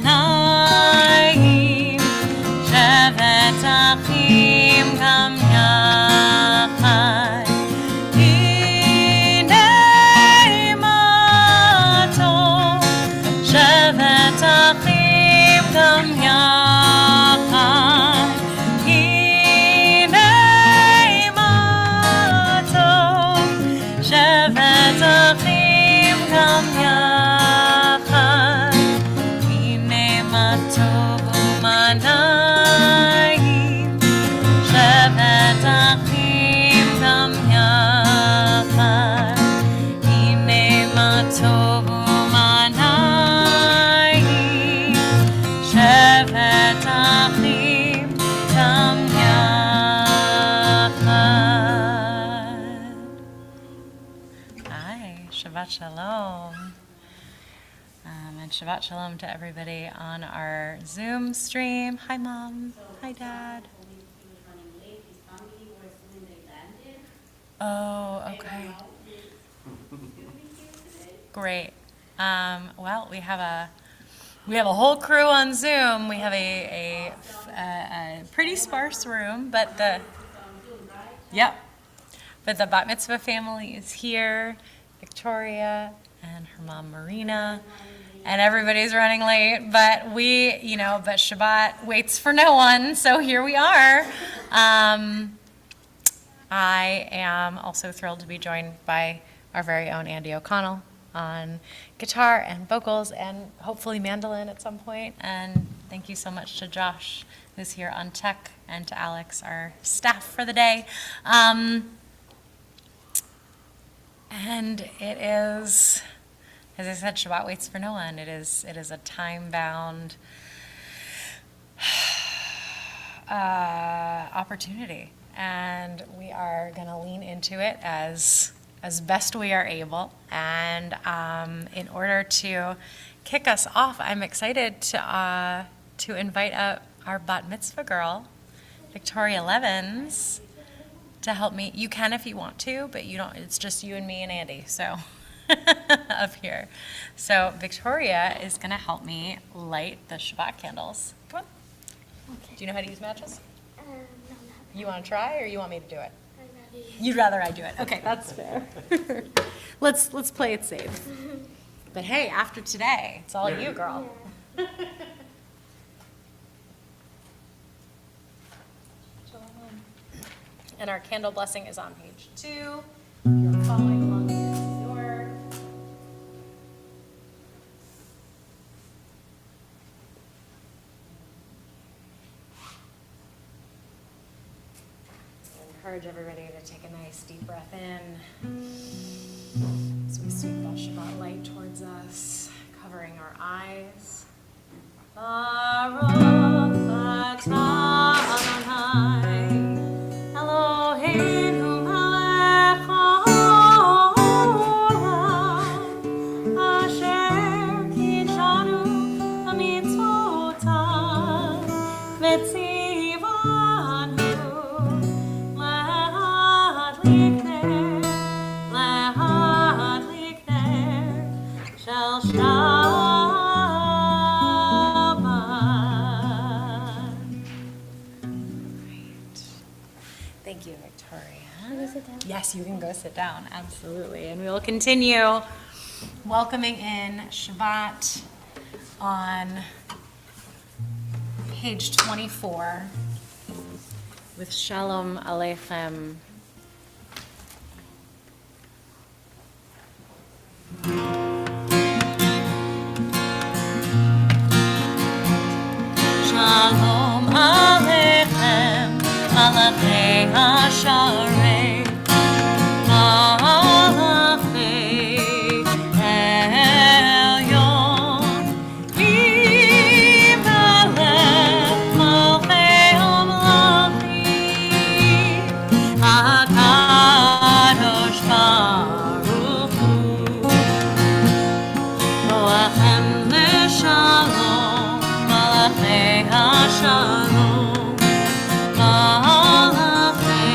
העיניים, שבת אחים גם יחד. הנה מה טוב, שבת אחים גם יחד. הנה מה טוב, שבת אחים גם יחד. הנה מה טוב ומה נעים, שבת אחים גם יחד. הנה מה טוב ומה נעים, שבת אחים גם יחד. Hi, Shabbat Shalom. And Shabbat Shalom to everybody on our Zoom stream. Hi, Mom. Hi, Dad. Oh, okay. Great. Well, we have a whole crew on Zoom. We have a pretty sparse room, but the bat mitzvah family is here. Victoria and her mom Marina, and everybody's running late, but but Shabbat waits for no one, so here we are. I am also thrilled to be joined by our very own Andy O'Connell on guitar and vocals and hopefully mandolin at some point. And thank you so much to Josh, who's here on tech, and to Alex, our staff for the day. And it is, as I said, Shabbat waits for no one. It is a time-bound opportunity, and we are going to lean into it as best we are able. And in order to kick us off, I'm excited to invite up our bat mitzvah girl, Victoria Levins, to help me. You can if you want to, but you don't. It's just you and me and Andy, so up here. So Victoria is going to help me light the Shabbat candles. Come on. Okay. Do you know how to use matches? No, not. You want to try, or you want me to do it? You'd rather I do it. Okay, that's fair. Let's play it safe. But hey, after today, it's all you, girl. Yeah. And our candle blessing is on page 2. If you're following along with your encourage everybody to take a nice deep breath in as we sweep that Shabbat light towards us, covering our eyes. Baruch atah Adonai Eloheinu melech haolam asher kidshanu b'mitzvotav v'tzivanu להדליק נר של Shabbat. Thank you, Victoria. Can I sit down? Yes, you can go sit down, absolutely. And we will continue welcoming in Shabbat on page 24 with Shalom Aleichem. Shalom Aleichem, Malachei HaSharei, Malachei Elyon, Imelech Malchei HaMelachim, HaKadosh Baruch Hu, Boachem Leshalom, Malachei HaShalom, Malachei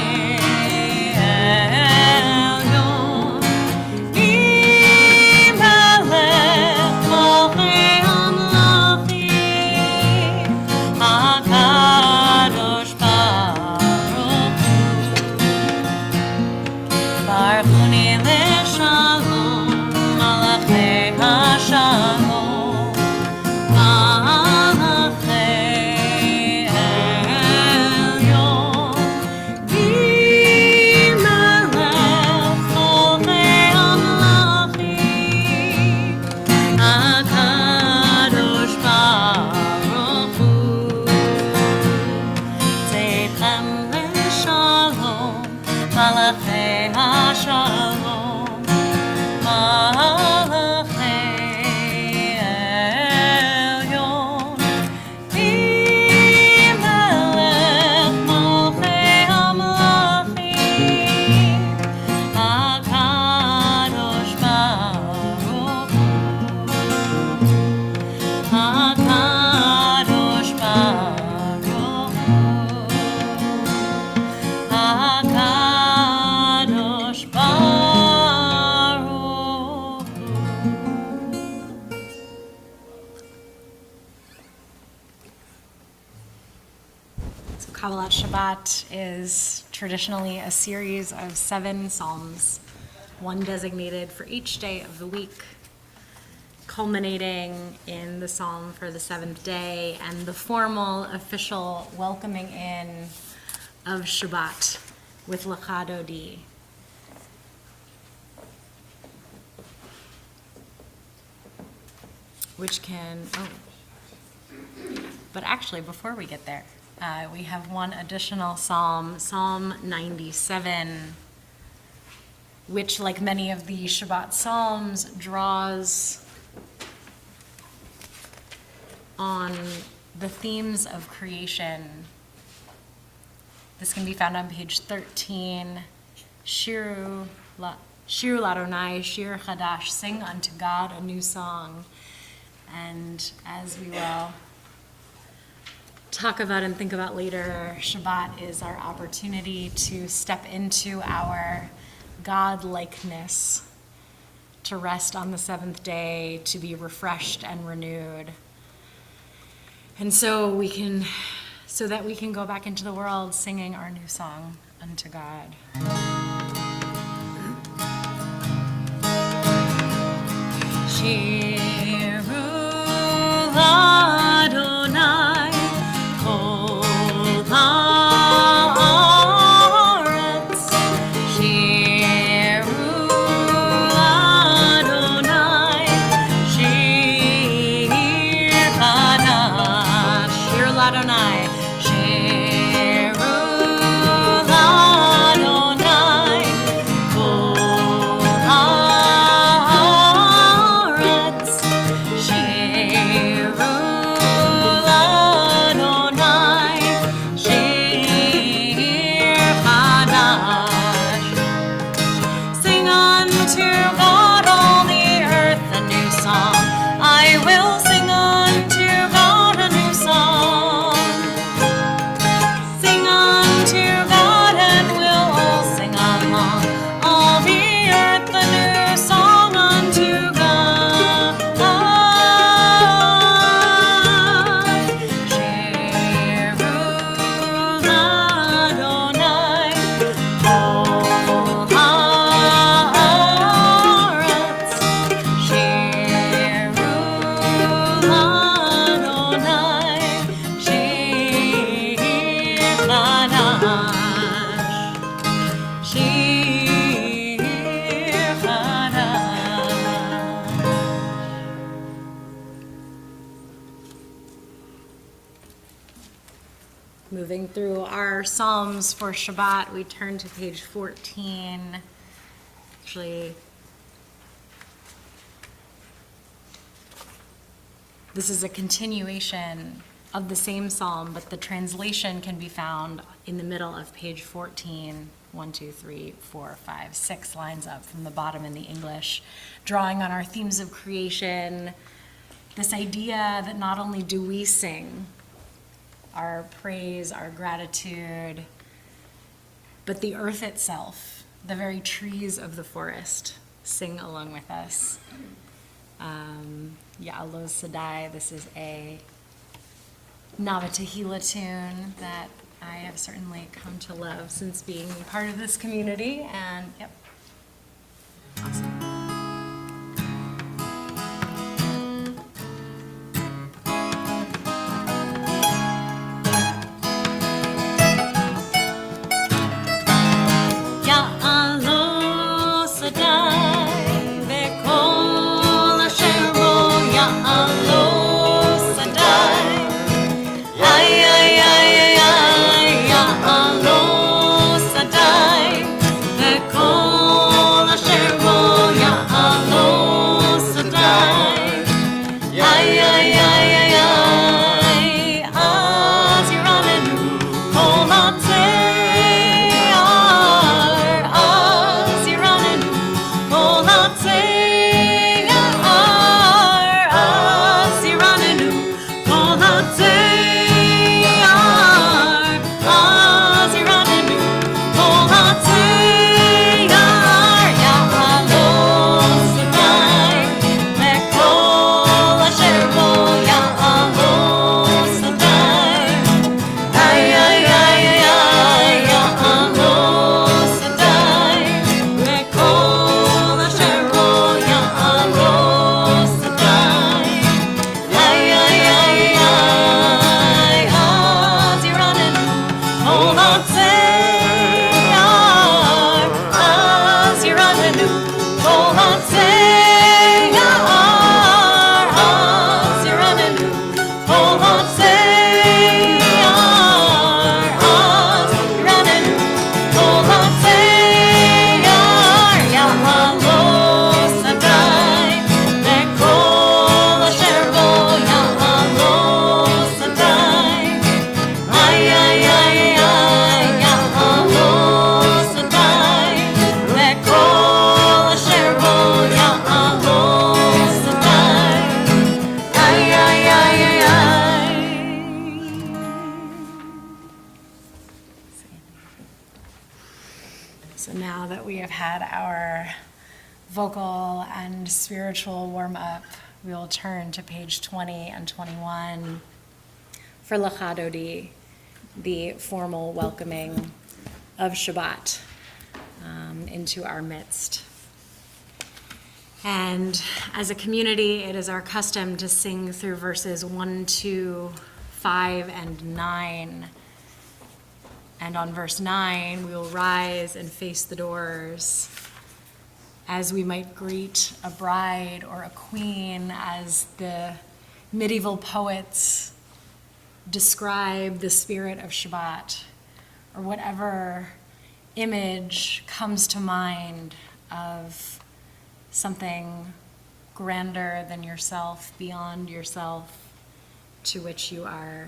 Kabbalat Shabbat is traditionally a series of 7 psalms, one designated for each day of the week, culminating in the psalm for the 7th day and the formal, official welcoming in of Shabbat with Lecha Dodi. Which can, but actually before we get there, we have one additional psalm, Psalm 97, which, like many of the Shabbat psalms, draws on the themes of creation. This can be found on page 13. Shiru Ladonai, Shir Chadash, sing unto God a new song. And as we will talk about and think about later, Shabbat is our opportunity to step into our God-likeness, to rest on the 7th day, to be refreshed and renewed. And so that we can go back into the world singing our new song unto God. Adonai, Kol haaretz, Shiru Adonai, Shir Chadash, Shir Adonai, Shiru Adonai, Kol haaretz, Shiru Moving through our Psalms for Shabbat, we turn to page 14. Actually, this is a continuation of the same psalm, but the translation can be found in the middle of page 14. 1, 2, 3, 4, 5, 6 lines up from the bottom in the English, drawing on our themes of creation, this idea that not only do we sing our praise, our gratitude, but the earth itself, the very trees of the forest, sing along with us. Ya'alo Sadai, this is a Nava Tehillah tune that I have certainly come to love since being part of this community, and yep, awesome. So now that we have had our vocal and spiritual warm-up, we will turn to page 20 and 21 for L'chadodi, the formal welcoming of Shabbat into our midst. And as a community, it is our custom to sing through verses 1, 2, 5, and 9. And on verse 9, we will rise and face the doors as we might greet a bride or a queen, as the medieval poets describe the spirit of Shabbat, or whatever image comes to mind of something grander than yourself, beyond yourself, to which you are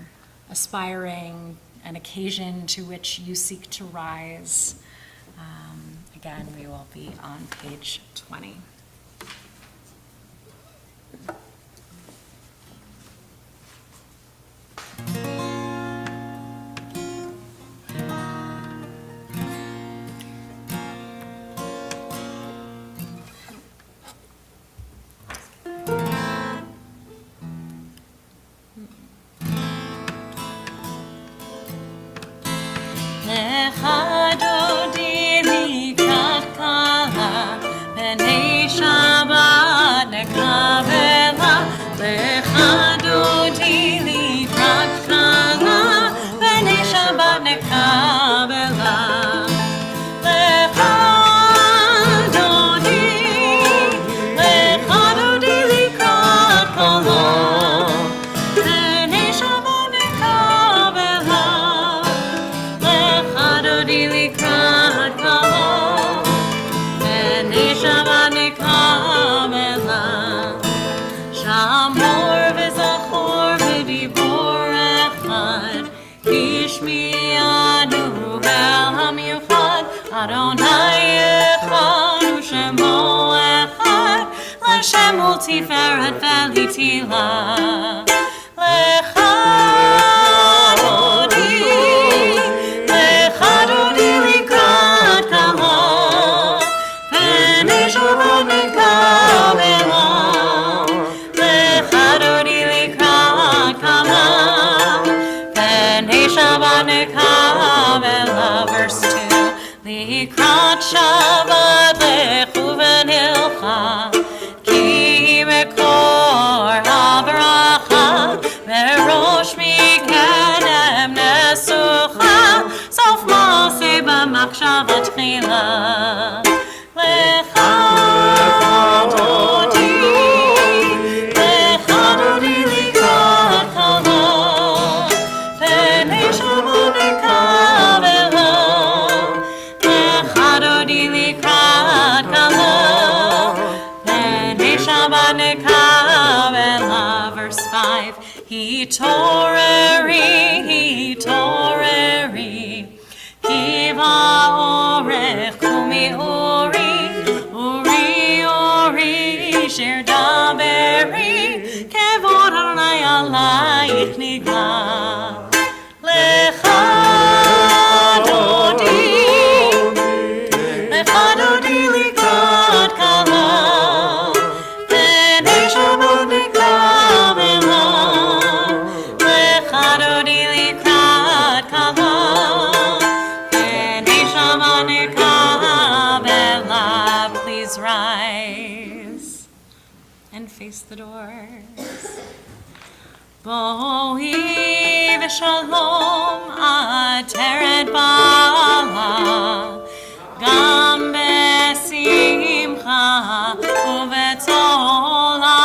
aspiring, an occasion to which you seek to rise. Again, we will be on page 20. L'chadodi likrat kala, b'nei Shabbat nekabela. L'chadodi likrat kala, b'nei Shabbat nekabela. L'chadodi likrat kala, b'nei Shabbat nekabela. L'chadodi likrat kala, b'nei Shabbat nekabela. Shamor v'zachor v'dibor echad, Kishmi'anu el hamiuchad, Adonai echad u'shemo echad, L'Shem u'tiferet v'litila. L'chadodi likrat kala, b'nei Shabbat nekabela. L'chadodi likrat kala, b'nei Shabbat nekabela. Verse 2. Likrat Shabbat lechu v'nilcha, ki mekor habracha, merosh mikedem nesucha, sof ma'aseh b'machshava tchila. L'chadodi likrat kala, b'nei Shabbat nekabela. L'chadodi likrat kala, b'nei Shabbat nekabela. Verse 5. Hitoreri, kiva orech kumi ori, ori, sher daberi, kevod Adonai alayich nigla. L'chadodi likrat kala, b'nei Shabbat nekabela. L'chadodi likrat kala, b'nei Shabbat nekabela. Please rise and face the doors. Boi v'shalom ateret bala, gam besimcha u'betola.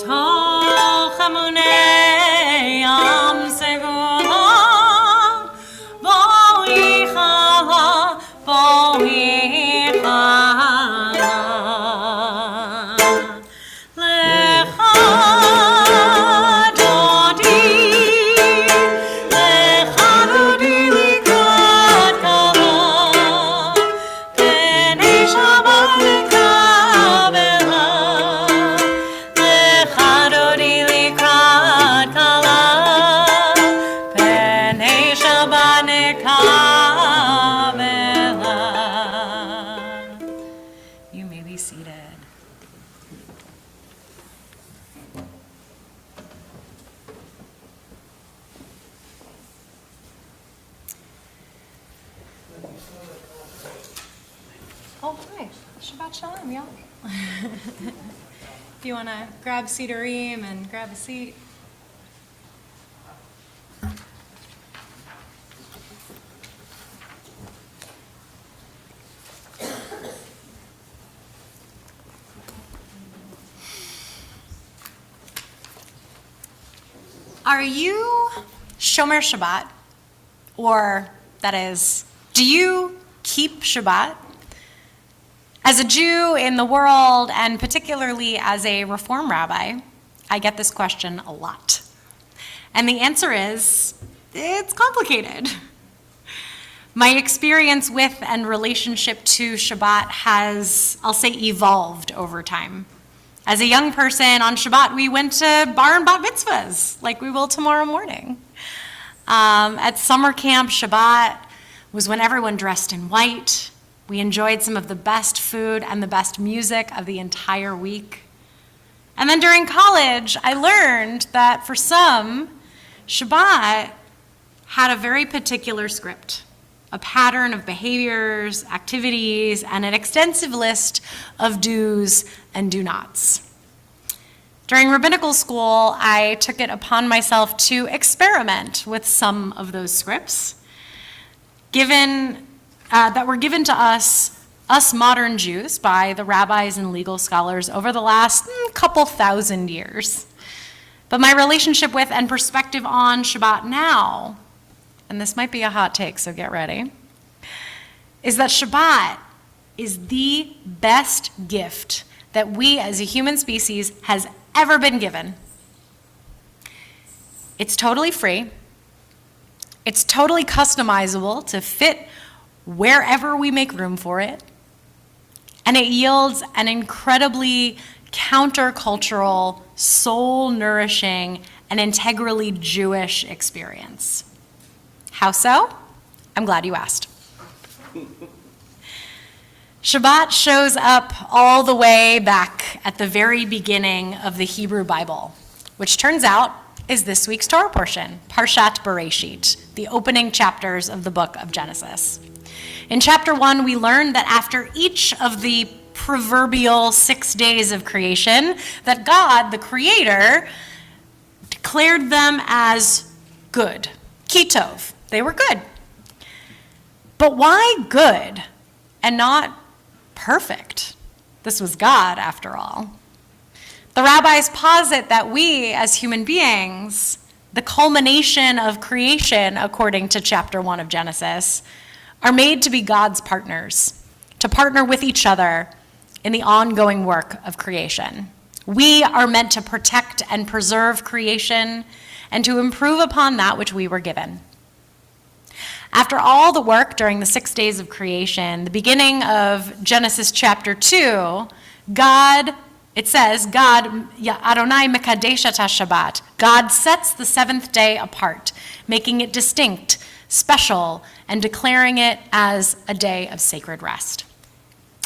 Toch emunei am segula, boi chala, boi chala. L'chadodi likrat kala, Shabbat Shalom, y'all. If you want to grab Sidurim and grab a seat. Are you Shomer Shabbat? Or, that is, do you keep Shabbat? As a Jew in the world, and particularly as a Reform rabbi, I get this question a lot. And the answer is, it's complicated. My experience with and relationship to Shabbat has, I'll say, evolved over time. As a young person on Shabbat, we went to bar and bat mitzvahs, like we will tomorrow morning. At summer camp, Shabbat was when everyone dressed in white. We enjoyed some of the best food and the best music of the entire week. And then during college, I learned that for some, Shabbat had a very particular script, a pattern of behaviors, activities, and an extensive list of do's and do-nots. During rabbinical school, I took it upon myself to experiment with some of those scripts, that were given to us modern Jews, by the rabbis and legal scholars over the last couple thousand years. But my relationship with and perspective on Shabbat now, and this might be a hot take, so get ready, is that Shabbat is the best gift that we as a human species has ever been given. It's totally free. It's totally customizable to fit wherever we make room for it. And it yields an incredibly countercultural, soul-nourishing, and integrally Jewish experience. How so? I'm glad you asked. Shabbat shows up all the way back at the very beginning of the Hebrew Bible, which turns out is this week's Torah portion, Parshat Bereshit, the opening chapters of the book of Genesis. In chapter 1, we learn that after each of the proverbial 6 days of creation, that God, the Creator, declared them as good, kitov. They were good. But why good and not perfect? This was God, after all. The rabbis posit that we, as human beings, the culmination of creation, according to chapter 1 of Genesis, are made to be God's partners, to partner with each other in the ongoing work of creation. We are meant to protect and preserve creation and to improve upon that which we were given. After all the work during the 6 days of creation, the beginning of Genesis chapter 2, it says, Adonai mekadesh et Shabbat. God sets the seventh day apart, making it distinct, special, and declaring it as a day of sacred rest.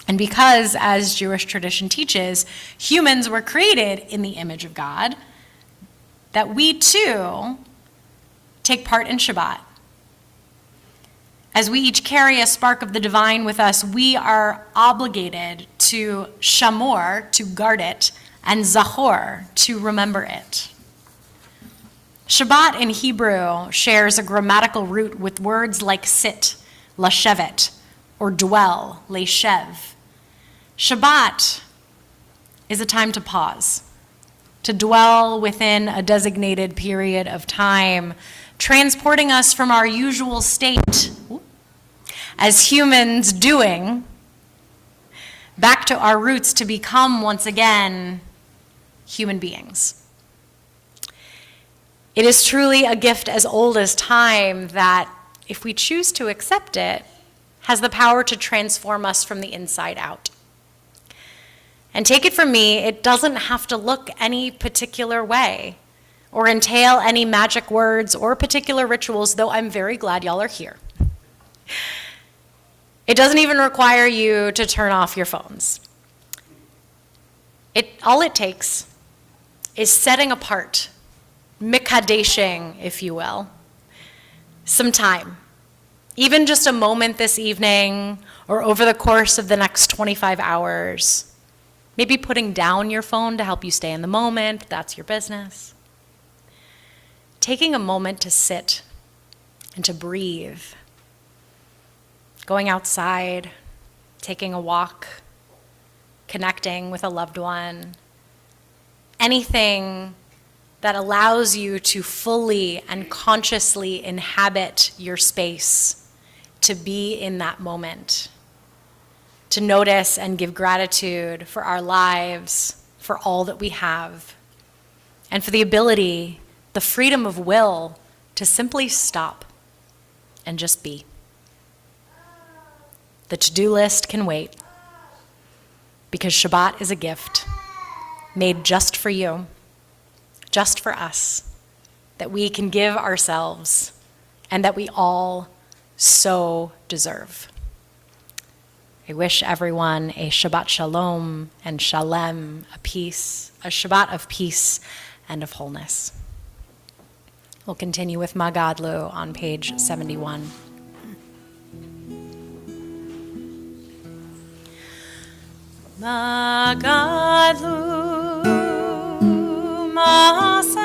And because, as Jewish tradition teaches, humans were created in the image of God, that we too take part in Shabbat. As we each carry a spark of the divine with us, we are obligated to shamor, to guard it, and zachor, to remember it. Shabbat in Hebrew shares a grammatical root with words like sit, lashevet, or dwell, leshev. Shabbat is a time to pause, to dwell within a designated period of time, transporting us from our usual state as humans doing, back to our roots to become once again human beings. It is truly a gift as old as time that, if we choose to accept it, has the power to transform us from the inside out. And take it from me, it doesn't have to look any particular way or entail any magic words or particular rituals, though I'm very glad y'all are here. It doesn't even require you to turn off your phones. All it takes is setting apart, mikadeshing, if you will, some time, even just a moment this evening or over the course of the next 25 hours. Maybe putting down your phone to help you stay in the moment, that's your business. Taking a moment to sit and to breathe. Going outside, taking a walk, connecting with a loved one. Anything that allows you to fully and consciously inhabit your space, to be in that moment, to notice and give gratitude for our lives, for all that we have, and for the ability, the freedom of will to simply stop and just be. The to-do list can wait, because Shabbat is a gift made just for you, just for us, that we can give ourselves and that we all so deserve. I wish everyone a Shabbat Shalom and Shalem, a Shabbat of peace and of wholeness. We'll continue with Magadlu on page 71. Magadlu Masechaya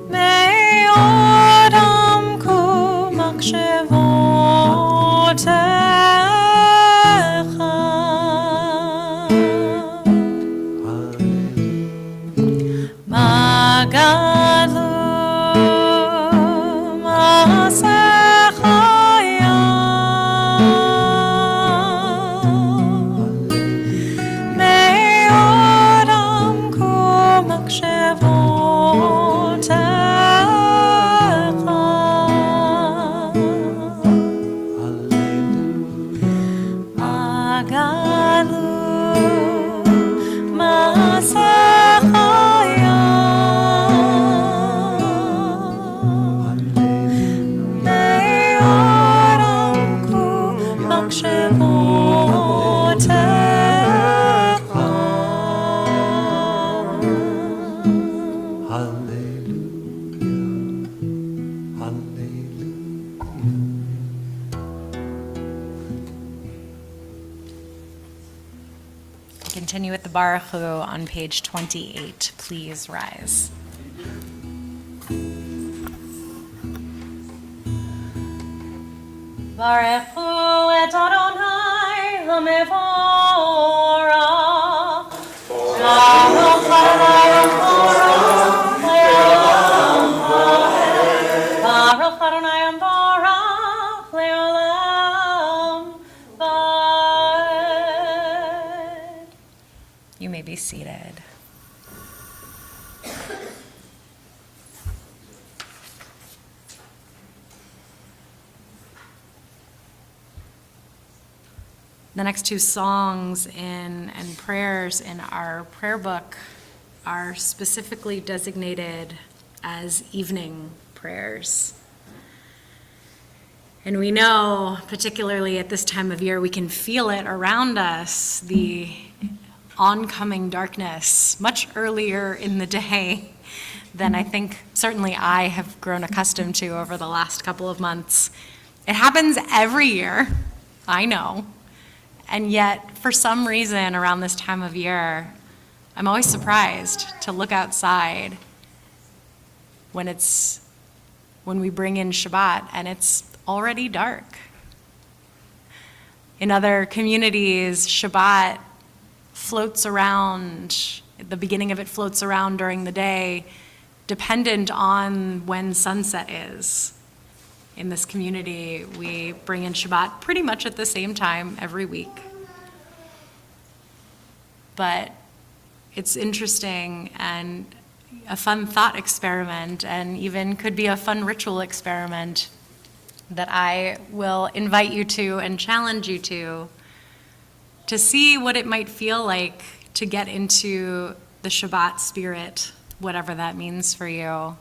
Me'odam kumakshavotecha Magadlu Masechaya Me'odam kumakshavotecha Magadlu Masechaya Continue with the Baruch Hu on page 28. Please rise. Baruch Hu et Adonai HaMevorach Baruch Adonai HaMevorach Le'olam Va'ed Baruch Adonai HaMevorach Le'olam Va'ed. You may be seated. The next two songs and prayers in our prayer book are specifically designated as evening prayers. And we know, particularly at this time of year, we can feel it around us, the oncoming darkness, much earlier in the day than I think certainly I have grown accustomed to over the last couple of months. It happens every year, I know. And yet, for some reason, around this time of year, I'm always surprised to look outside when we bring in Shabbat and it's already dark. In other communities, Shabbat floats around, the beginning of it floats around during the day, dependent on when sunset is. In this community, we bring in Shabbat pretty much at the same time every week. But it's interesting and a fun thought experiment, and even could be a fun ritual experiment that I will invite you to and challenge you to see what it might feel like to get into the Shabbat spirit, whatever that means for you,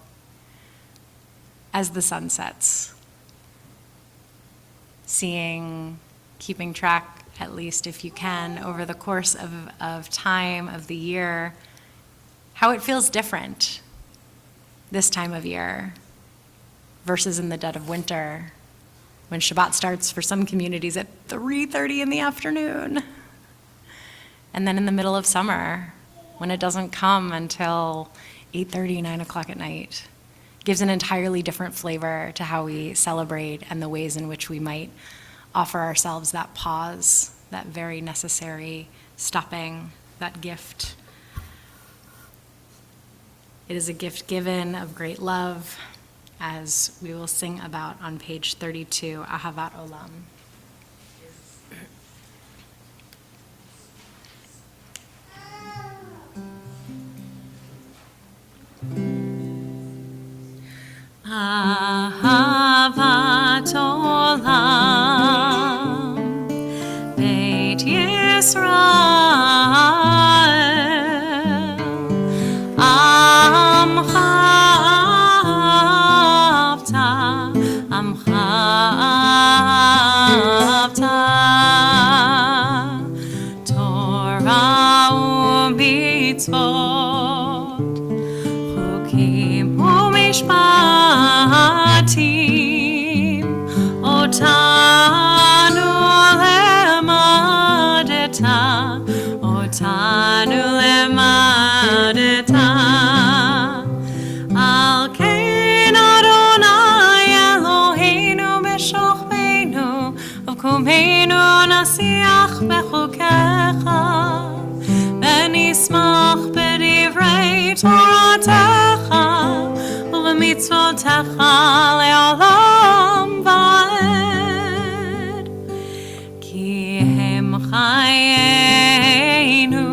as the sun sets. Keeping track, at least if you can, over the course of time of the year, how it feels different this time of year versus in the dead of winter, when Shabbat starts for some communities at 3:30 in the afternoon. And then in the middle of summer, when it doesn't come until 8:30, 9 o'clock at night. Gives an entirely different flavor to how we celebrate and the ways in which we might offer ourselves that pause, that very necessary stopping, that gift. It is a gift given of great love, as we will sing about on page 32, Ahavat Olam. Ahavat Olam, Beit Yisrael, Amcha Avta, Amcha Avta, Torah u'mitzvot, Chukim u'mishpatim, Otanu lemadeta, Otanu lemadeta. Al kein Adonai Eloheinu b'shochbeinu, V'kumeinu nasiach b'chukecha, V'nismach b'divrei Toratecha, U'v'mitzvotecha le'olam va'ed. Ki hem chayenu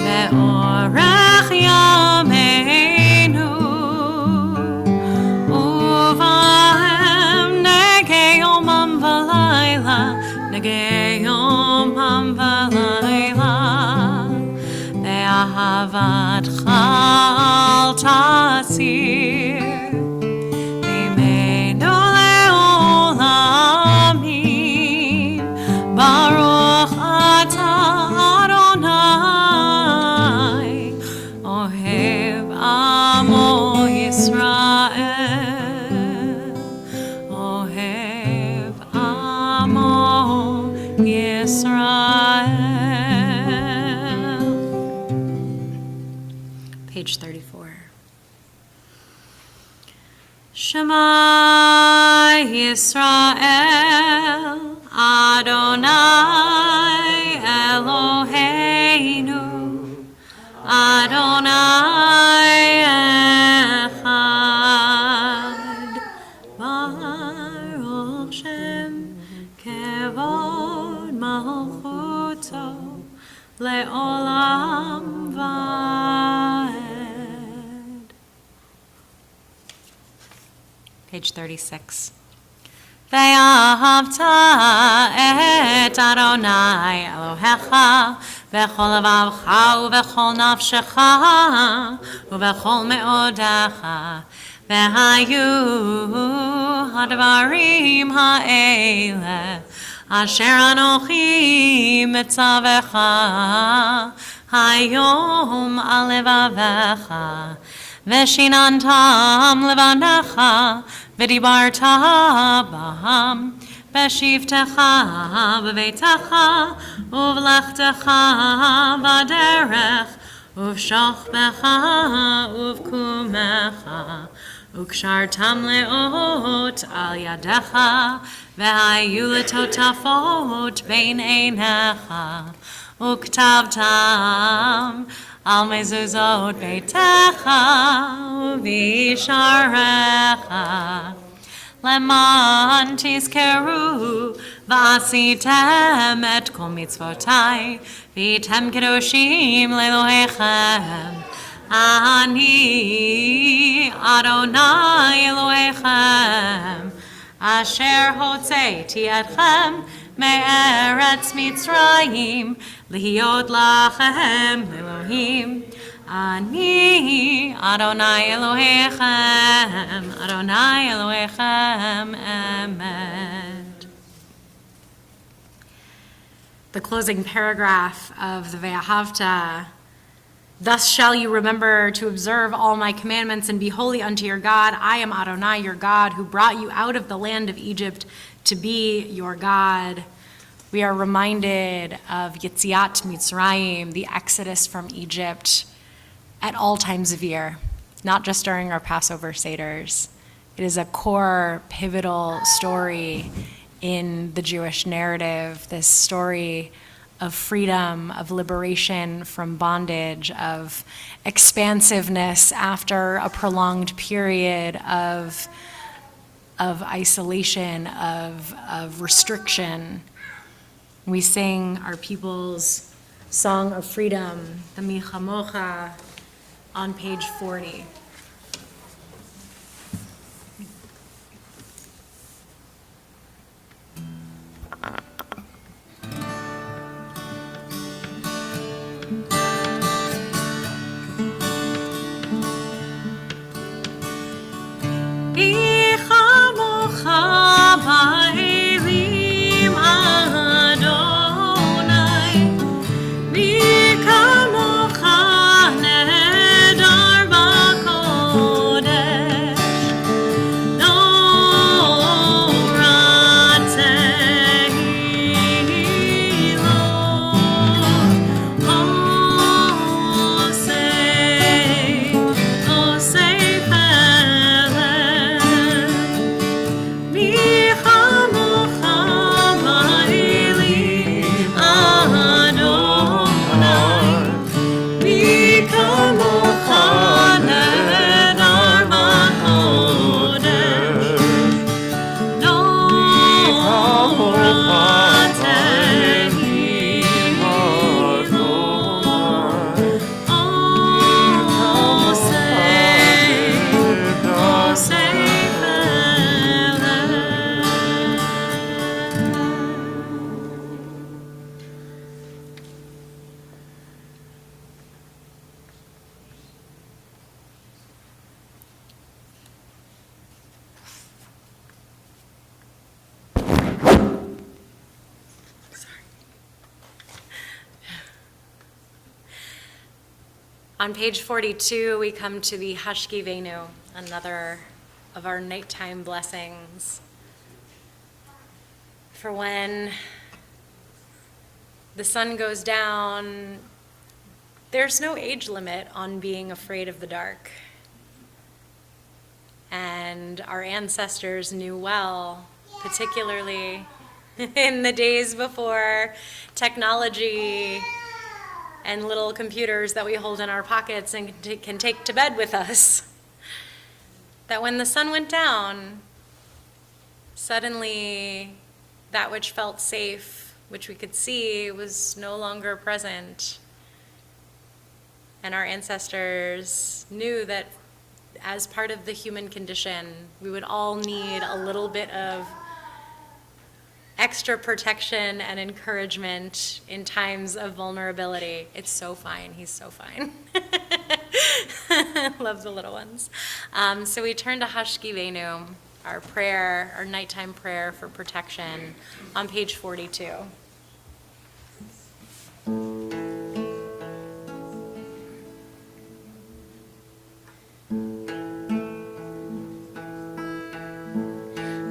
ve'orech yameinu, uvahem negei yomam v'layla, negei yomam v'layla, ve'ahavatcha al tasir, v'imenu le'olamim, Baruch ata Adonai, Ohev amo Yisrael, Ohev amo Yisrael. Page 34. Shema Yisrael, Adonai Eloheinu, Adonai Echad, Baruch Shem Kevod Malchuto Le'olam Va'ed. Page 36. Ve'ahavta et Adonai Elohecha v'chol levavcha u'v'chol nafshecha u'v'chol me'odecha v'hayu hadvarim ha'ele asher anochi mitzavecha hayom al levavecha v'shinantam levanecha v'dibarta baham v'shivtecha v'veitecha uv'lechtecha v'derech uv'shochbecha uv'kumecha u'kshartam le'ot al yadecha v'hayu letotafot bein einecha u'ktavtam al mezuzot beitecha u'visharecha leman tizkeru v'asitem et kol mitzvotai v'yitem kedoshim le'elohechem ani Adonai Elohechem asher hotzeiti etchem me'eretz Mitzrayim lihiyot lachem Elohim Ani Adonai Elohechem, Adonai Elohechem, Emet. The closing paragraph of the Ve'ahavta Thus shall you remember to observe all my commandments and be holy unto your God. I am Adonai, your God, who brought you out of the land of Egypt to be your God. We are reminded of Yetziat Mitzrayim, the exodus from Egypt, at all times of year, not just during our Passover Seders. It is a core, pivotal story in the Jewish narrative, this story of freedom, of liberation from bondage, of expansiveness after a prolonged period of isolation, of restriction. We sing our people's song of freedom, the Mi Chamocha, on page 40. On page 42, we come to the Hashkivenu, another of our nighttime blessings. For when the sun goes down, there's no age limit on being afraid of the dark. And our ancestors knew well, particularly in the days before technology and little computers that we hold in our pockets and can take to bed with us, that when the sun went down, suddenly that which felt safe, which we could see, was no longer present. And our ancestors knew that as part of the human condition, we would all need a little bit of extra protection and encouragement in times of vulnerability. It's so fine. He's so fine. Love the little ones. So we turn to Hashkivenu, our prayer, our nighttime prayer for protection, on page 42.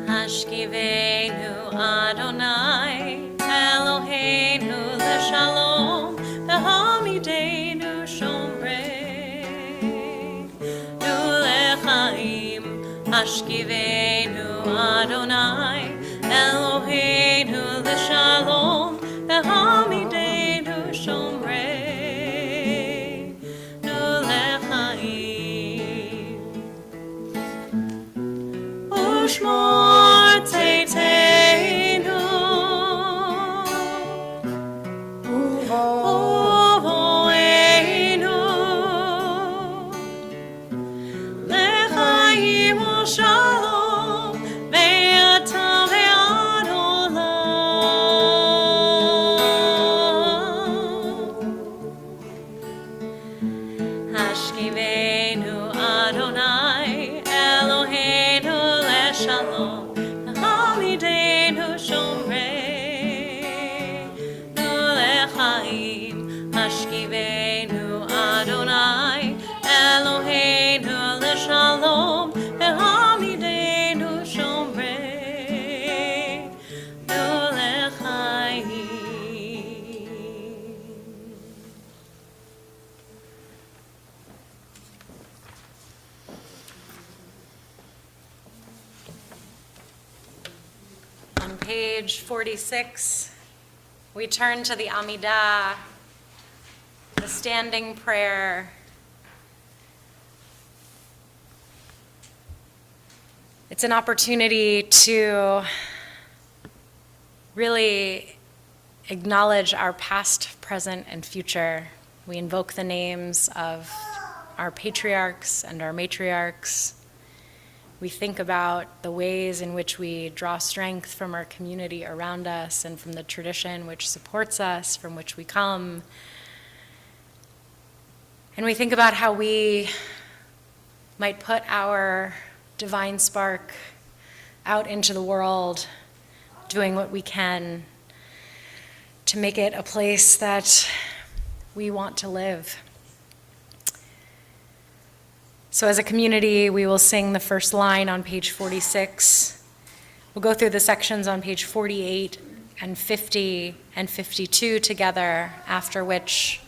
Hashkivenu Adonai, Eloheinu l'shalom, v'hamidenu shomrei, nu lechaim. Hashkivenu Adonai, Eloheinu l'shalom, v'hamidenu shomrei, nu lechaim. Ushmor Hashkivenu Adonai. page 46, we turn to the Amidah, the standing prayer. It's an opportunity to really acknowledge our past, present, and future. We invoke the names of our patriarchs and our matriarchs. We think about the ways in which we draw strength from our community around us and from the tradition which supports us, from which we come. And we think about how we might put our divine spark out into the world, doing what we can to make it a place that we want to live. So as a community, we will sing the first line on page 46. We'll go through the sections on page 48 and 50 and 52 together, after which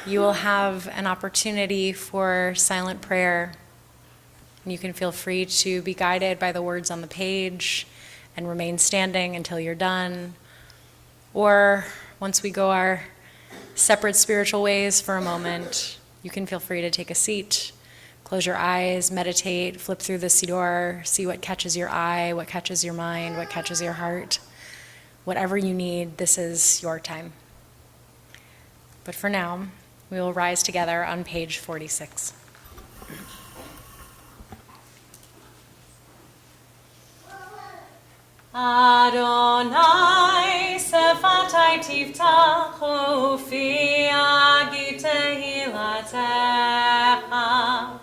you will have an opportunity for silent prayer. And you can feel free to be guided by the words on the page and remain standing until you're done. Or once we go our separate spiritual ways for a moment, you can feel free to take a seat, close your eyes, meditate, flip through the Siddur, see what catches your eye, what catches your mind, what catches your heart. Whatever you need, this is your time. But for now, we will rise together on page 46. Adonai sefatai tiftach ufi agi tehilatecha.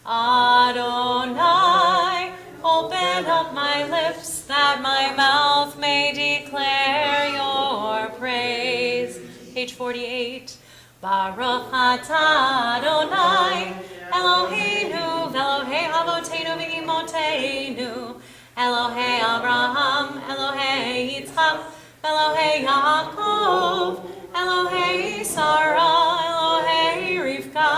Adonai, open up my lips that my mouth may declare your praise. Page 48. Baruch atah Adonai, Eloheinu, Elohei Avoteinu v'Imotenu, Elohei Abraham, Elohei Yitzchak, Elohei Yaakov, Elohei Sarah, Elohei Rivka,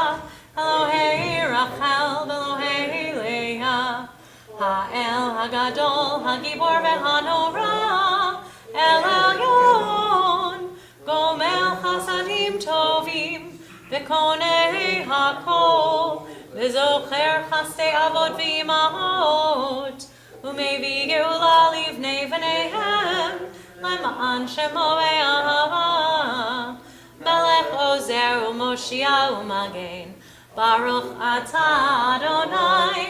Elohei Rachel, Elohei Leah, Ha'el Hagadol, Hagibor ve'Hanora, El Elyon, Gomel Chasadim Tovim, V'konei Hakol, V'zocher Chastei Avot v'Imahot, Umevi Geula Livnei V'neihem, Lema'an Shemo Ve'ahava, Melech Ozer U'Moshia U'Magen, Baruch atah Adonai,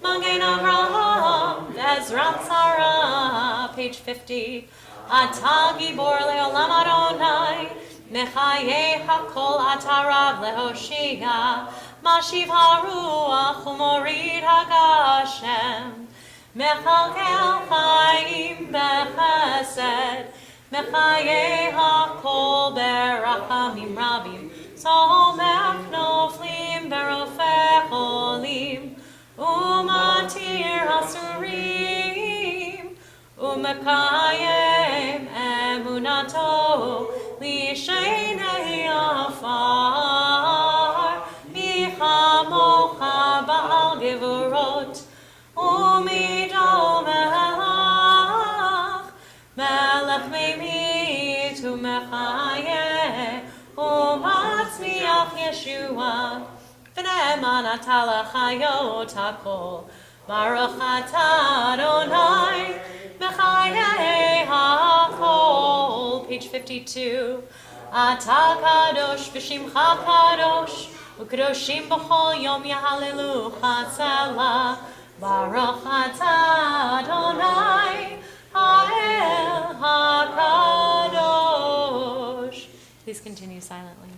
Magen Avraham, Ezrat Sarah, page 50. Atah Gibor Le'olam Adonai, Mechaye Hakol atah Rav Lehoshia, Mashiv HaRuach U'Morid HaGashem, Mechalkel Chaim Bechesed, Mechaye Hakol Berachamim Rabim, Somech Noflim Berofech Olim, Umatir Hasurim, Umekayem Emunato, Lishenei Afar, Michamocha Baal Gevurot, Umido Melech, Melech Meimit Umechayeh, Umatzmiach Yeshua, V'ne'eman atah l'chayot hakol, Baruch atah Adonai, Mechayeh hakol, page 52. Atah kadosh v'shimcha kadosh, U'kadoshim b'chol yom yahalelucha tzela, Baruch atah Adonai, Ha'el hakadosh. Please continue silently.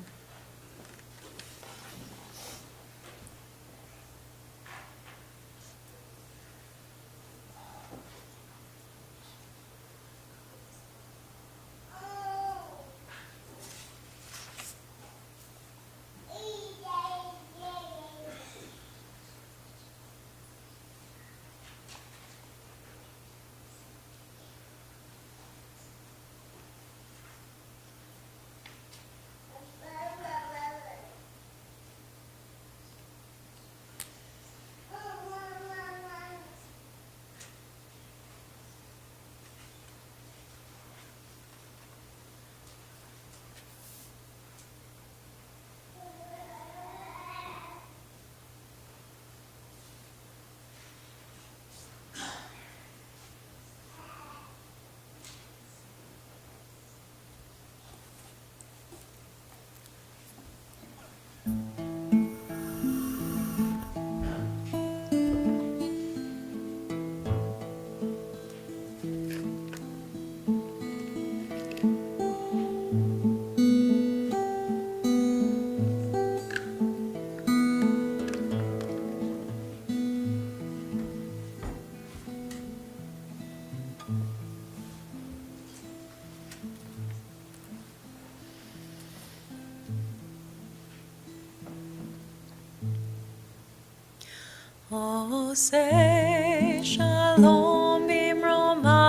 Oseh Shalom Bimroma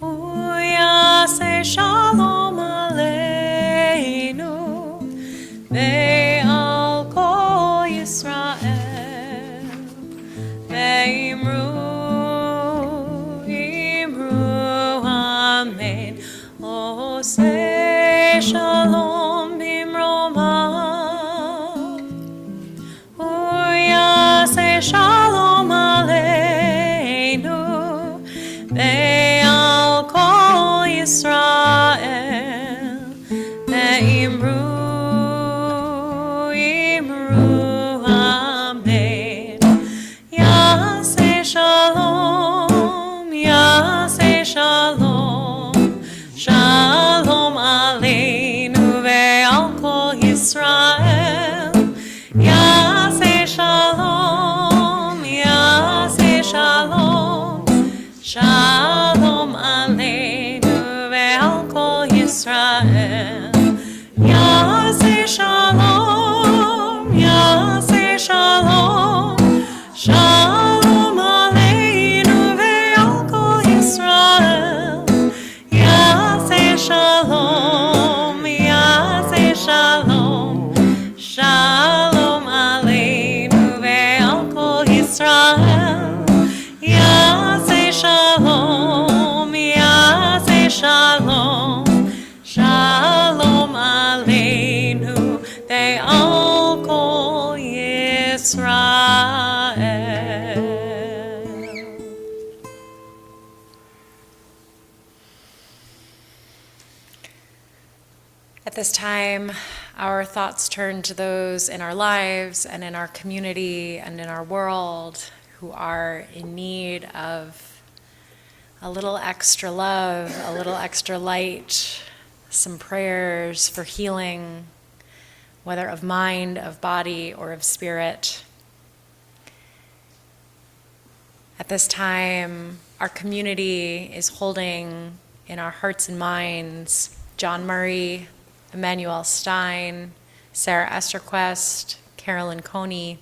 Uyaseh Shalom Aleinu Ve'al Kol Yisrael Ve'imru Amen Oseh Shalom Bimroma Uyaseh Shalom Aleinu Ve'al Kol Yisrael Ve'imru Amen Yaseh Shalom Yaseh Shalom Shalom Aleinu Ve'al Kol Yisrael Yaseh Shalom, Yaseh Shalom, Shalom Aleinu ve'al Kol Yisrael. Yaseh Shalom, Yaseh Shalom, Shalom Aleinu ve'al Kol Yisrael. Yaseh Shalom, Yaseh Shalom, Shalom Aleinu ve'al Kol Yisrael. Yaseh Shalom, Yaseh Shalom, Shalom Aleinu ve'al Kol Yisrael. At this time, our thoughts turn to those in our lives and in our community and in our world who are in need of a little extra love, a little extra light, some prayers for healing, whether of mind, of body, or of spirit. At this time, our community is holding in our hearts and minds John Murray, Emmanuel Stein, Sarah Esterquest, Carolyn Coney,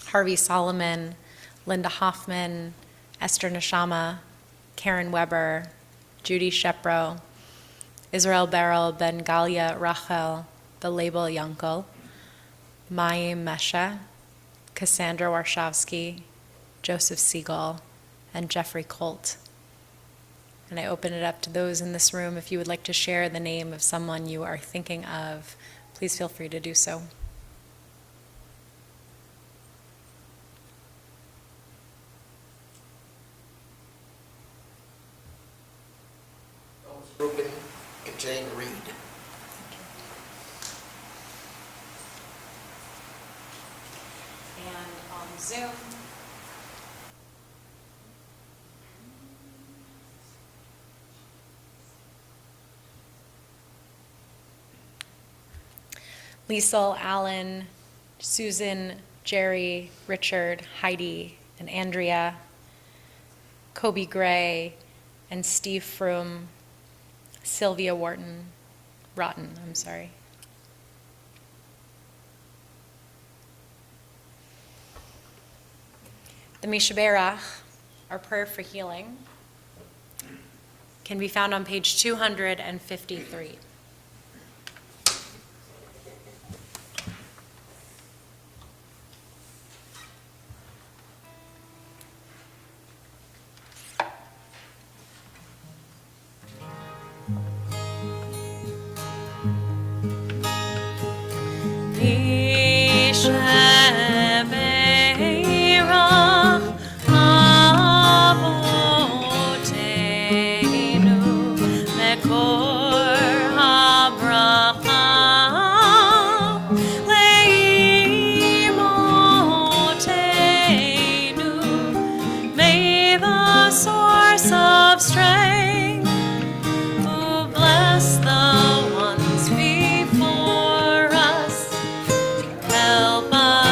Harvey Solomon, Linda Hoffman, Esther Neshama, Karen Weber, Judy Shepro, Israel Beryl, Ben Galia Rachel, the label Yankel, Mayim Mesha, Cassandra Warshawski, Joseph Siegel, and Jeffrey Colt. And I open it up to those in this room. If you would like to share the name of someone you are thinking of, please feel free to do so. Ruben and Jane Reed. And on Zoom, Liesel, Allen, Susan, Jerry, Richard, Heidi, and Andrea, Kobe Gray, and Steve Froome, Sylvia Rotten, I'm sorry. The Mishaberach, our prayer for healing, can be found on page 253. Help us.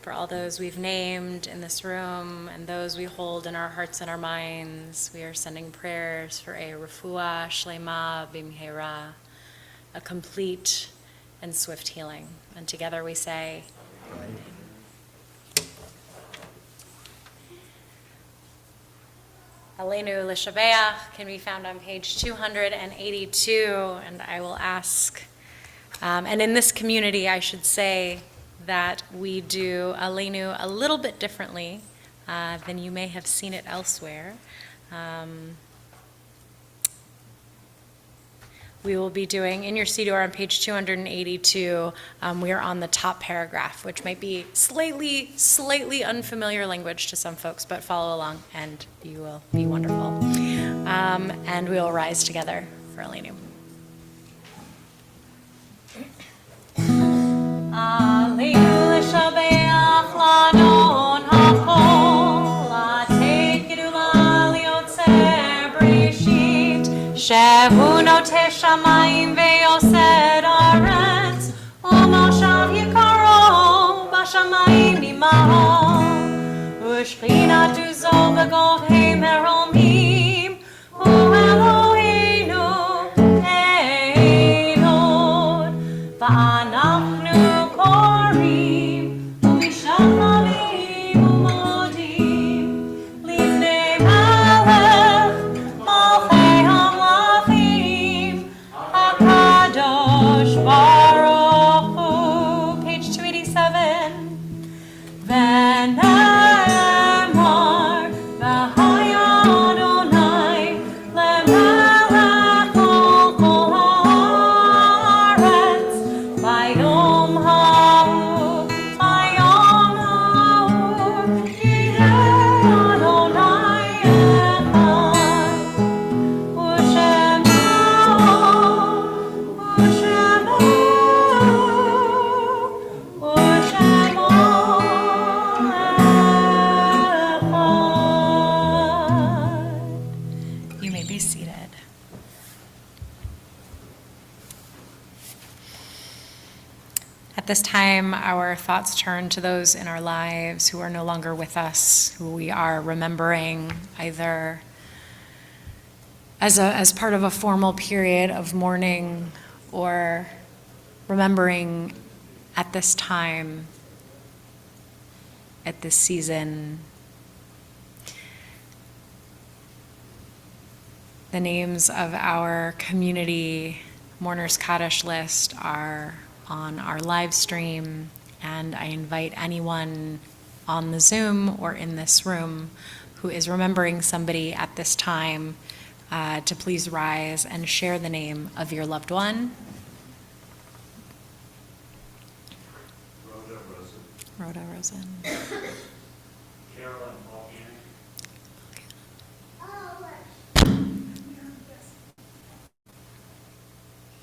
for all those we've named in this room and those we hold in our hearts and our minds. We are sending prayers for a refuah shlema bimhera, a complete and swift healing. And together we say, Aleinu L'Shabeach can be found on page 282, and I will ask, and in this community, I should say that we do Aleinu a little bit differently than you may have seen it elsewhere. We will be doing, in your Siddur on page 282, we are on the top paragraph, which might be slightly unfamiliar language to some folks, but follow along and you will be wonderful. And we will rise together for Aleinu. Aleinu l'shabeach l'adon ha'chol, l'ateit gedula liotzer breshit, shehu noteh shamayim ve'yosed aretz, u'moshav yikaro b'shamayim imaho, u'shchinatu zo b'govhei meromim, u'Eloheinu Elon, v'anachnu korim, u'mishalavim u'modim, lifnei melech malchei hamlachim, HaKadosh Baruch Hu. Page 287. V'nemar v'haya Adonai lemelech kol haaretz, bayom ha'hu yireh Adonai echad, u'shemo echad. You may be seated. At this time, our thoughts turn to those in our lives who are no longer with us, who we are remembering either as part of a formal period of mourning or remembering at this time, at this season. The names of our community Mourners Kaddish list are on our live stream, and I invite anyone on the Zoom or in this room who is remembering somebody at this time to please rise and share the name of your loved one. Rhoda Rosen. Carolyn Volcanic.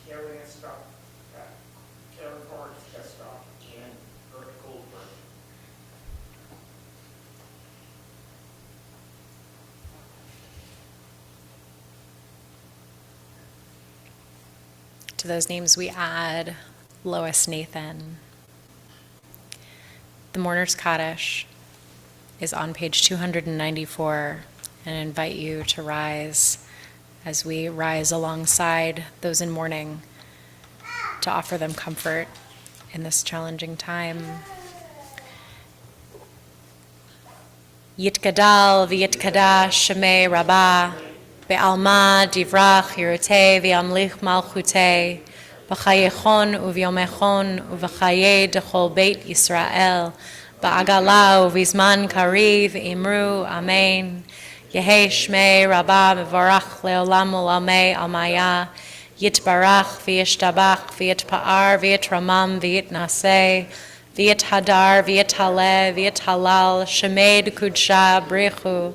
Carolyn Scott. Karen Forrest Scott and Kurt Goldberg. To those names we add Lois Nathan. The Mourners Kaddish is on page 294, and I invite you to rise as we rise alongside those in mourning to offer them comfort in this challenging time. Yitgadal v'yitkadash shemei rabbah, be'alma divrach yirutei v'yamlich malchutei, b'chayechon u'v'yomechon u'v'chayei dechol beit Yisrael, ba'agala u'v'zman kariv imru amen. Yehei shmei rabbah mevorach le'olam u'lamei almaya, yitbarach v'yishtabach v'yitpa'ar v'yitramam v'yitnaseh, v'yithadar v'yithaleh v'yithalal shemed kudsha brichu,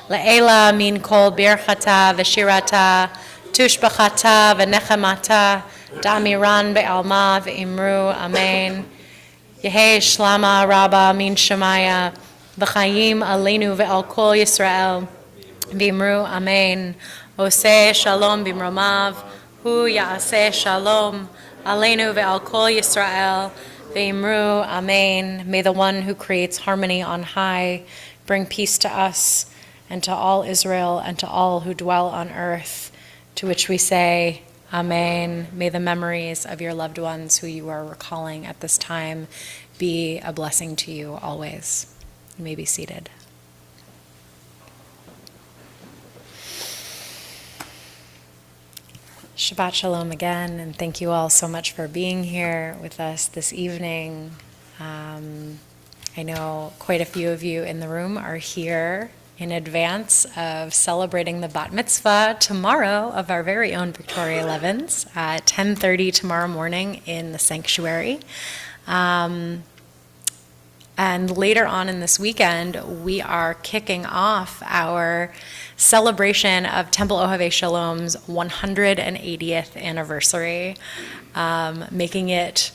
le'ela min kol birchata v'shirata, tushbachata v'nechemata, damiran be'alma v'imru amen. Yehei shlama rabba min shemaya, v'chayim aleinu ve'al kol Yisrael, v'imru amen. Oseh shalom b'mromav, hu ya'aseh shalom, aleinu ve'al kol Yisrael, Ve'imru, Amen. May the one who creates harmony on high bring peace to us and to all Israel and to all who dwell on earth, to which we say, Amen. May the memories of your loved ones who you are recalling at this time be a blessing to you always. You may be seated. Shabbat Shalom again, and thank you all so much for being here with us this evening. I know quite a few of you in the room are here in advance of celebrating the bat mitzvah tomorrow of our very own Victoria Levens at 10:30 tomorrow morning in the sanctuary. And later on in this weekend, we are kicking off our celebration of Temple Ohabei Shalom's 180th anniversary, making it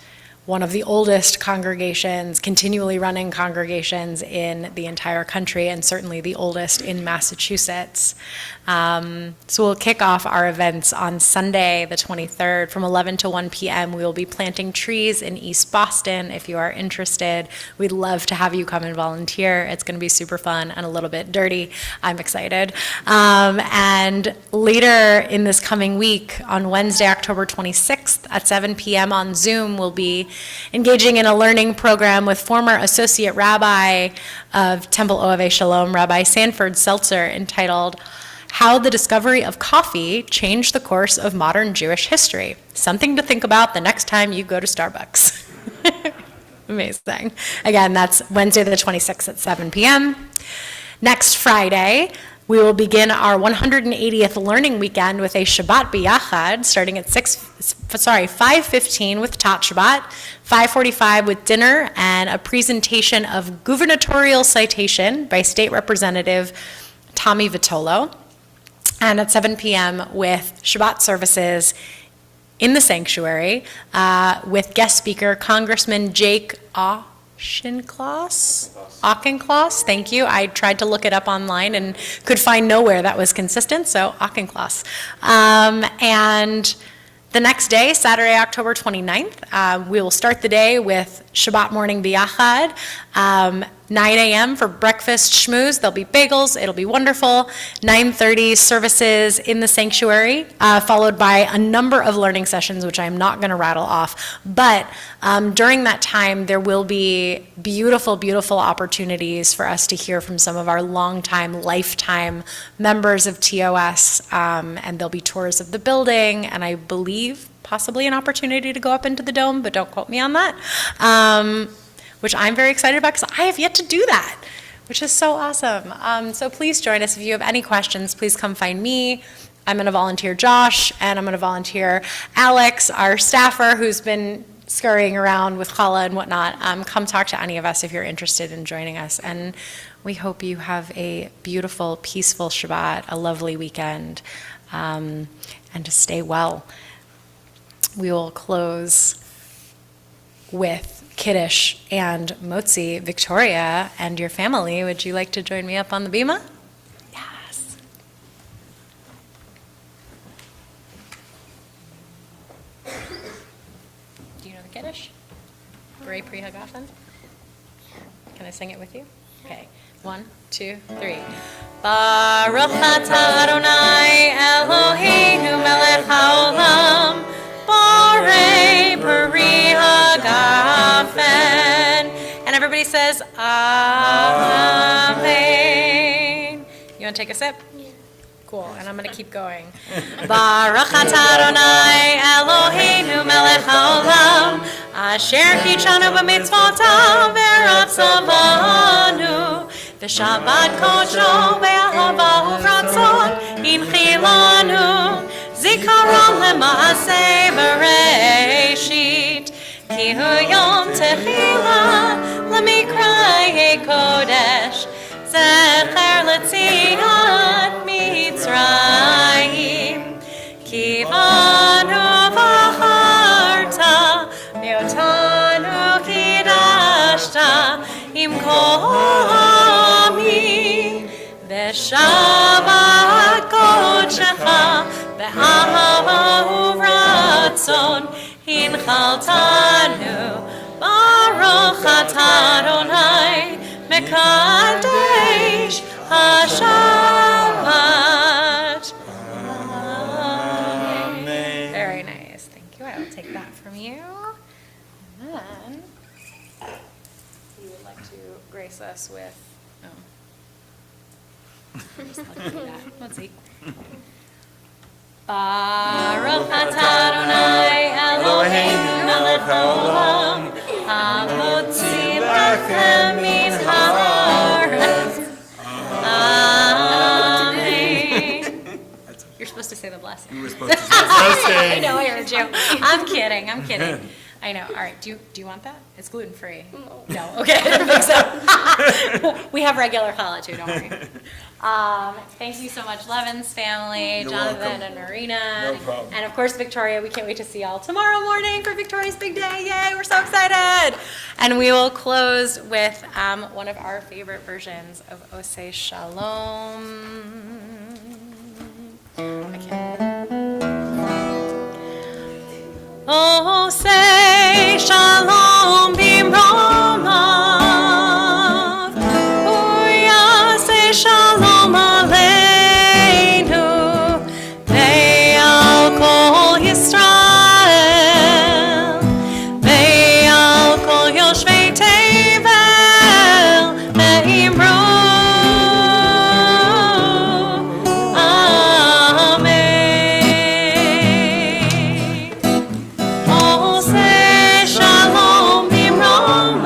one of the oldest congregations, continually running congregations in the entire country, and certainly the oldest in Massachusetts. So we'll kick off our events on Sunday, the 23rd, from 11 to 1 p.m. We will be planting trees in East Boston. If you are interested, we'd love to have you come and volunteer. It's going to be super fun and a little bit dirty. I'm excited. And later in this coming week, on Wednesday, October 26th at 7 p.m. on Zoom, we'll be engaging in a learning program with former Associate Rabbi of Temple Ohabei Shalom, Rabbi Sanford Seltzer, entitled How the Discovery of Coffee Changed the Course of Modern Jewish History. Something to think about the next time you go to Starbucks. Amazing. Again, that's Wednesday the 26th at 7 p.m. Next Friday, we will begin our 180th learning weekend with a Shabbat B'Yachad, starting at 5:15 with Tat Shabbat, 5:45 with dinner, and a presentation of gubernatorial citation by State Representative Tommy Vitolo. And at 7 p.m. with Shabbat services in the sanctuary with guest speaker Congressman Jake Auchincloss, thank you. I tried to look it up online and could find nowhere that was consistent, so Auchincloss. And the next day, Saturday, October 29th, we will start the day with Shabbat morning biyachad, 9 a.m. for breakfast schmooze. There'll be bagels. It'll be wonderful. 9:30 services in the sanctuary, followed by a number of learning sessions, which I'm not going to rattle off. But during that time, there will be beautiful, beautiful opportunities for us to hear from some of our longtime, lifetime members of TOS, and there'll be tours of the building, and I believe possibly an opportunity to go up into the dome, but don't quote me on that. Which I'm very excited about because I have yet to do that, which is so awesome. So please join us. If you have any questions, please come find me. I'm going to volunteer Josh, and I'm going to volunteer Alex, our staffer, who's been scurrying around with challah and whatnot. Come talk to any of us if you're interested in joining us. And we hope you have a beautiful, peaceful Shabbat, a lovely weekend, and to stay well. We will close with Kiddush and Motzi. Victoria and your family, would you like to join me up on the bima? Yes. Do you know the Kiddush? B'rei Pri Hagafen? Can I sing it with you? Okay. 1, 2, 3. Baruch atah Adonai Eloheinu melech haolam B'rei Pri Hagafen. And everybody says, Amen. You want to take a sip? Yeah. Cool, and I'm going to keep going. Baruch atah Adonai Eloheinu melech haolam asher kichanu b'mitzvotav v'ratzavanu v'shabbat kodsho v'ahava uvratzon inchilanu zikaron lema'aseh bereshit ki hu yom techila lemikrayei kodesh zecher letziat mitzrayim ki banu v'acharta v'otanu kidashta im kol ami v'shabbat kodshecha v'ahava uvratzon hinchaltanu Baruch atah Adonai Mekadesh HaShabbat. Amen. Very nice. Thank you. I will take that from you. And then you would like to grace us with. Just let me do that. Let's see. Baruch atah Adonai Eloheinu melech haolam hamotzi lachem min haaretz. Amen. You're supposed to say the blessing. You were supposed to say I blessing. know, I heard you. I'm kidding. I know. All right. Do you want that? It's gluten free. No. Okay. I didn't think so. We have regular challah too. Don't worry. Thank you so much, Levin's family, You're Jonathan welcome. and Marina, No problem. and of course Victoria. We can't wait to see y'all tomorrow morning for Victoria's big day. Yay! We're so excited. And we will close with one of our favorite versions of Osei Shalom. I can't. Osei Shalom bimromav, uyasei Shalom aleinu, ve'al kol Yisrael, ve'al kol yoshvei tevel, ve'imru, Amen. Osei Shalom bimromav,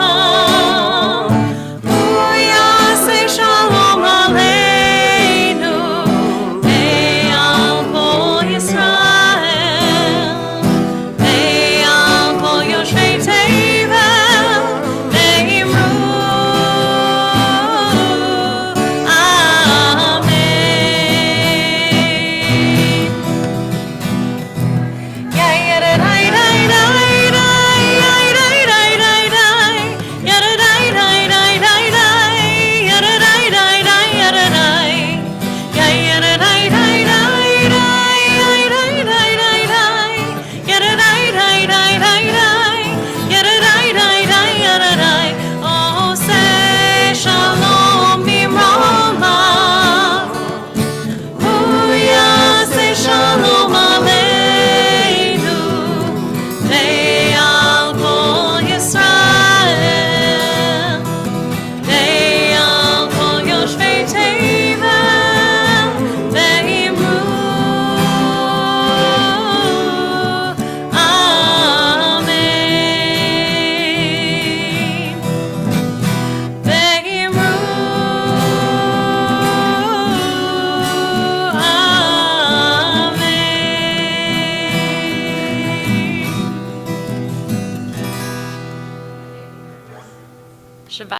uyasei Shalom aleinu, ve'al kol Yisrael, ve'al kol yoshvei tevel, ve'imru, Amen. Yeah, yeah, da, da, da, da, da, yeah, da, da, da, da, yeah, da, da, da, da, da, da, yeah, da, da, da, da, yeah, da, da. Yeah, yeah, da, da, da, da, da, yeah, da, da, da, da, yeah, da, da, da, da, da, yeah, da, da, da, da, yeah, da, da. Osei Shalom bimromav, uyasei Shalom aleinu, ve'al kol Yisrael, ve'al kol yoshvei tevel, ve'imru, Amen. Ve'imru, Amen. Shabbat.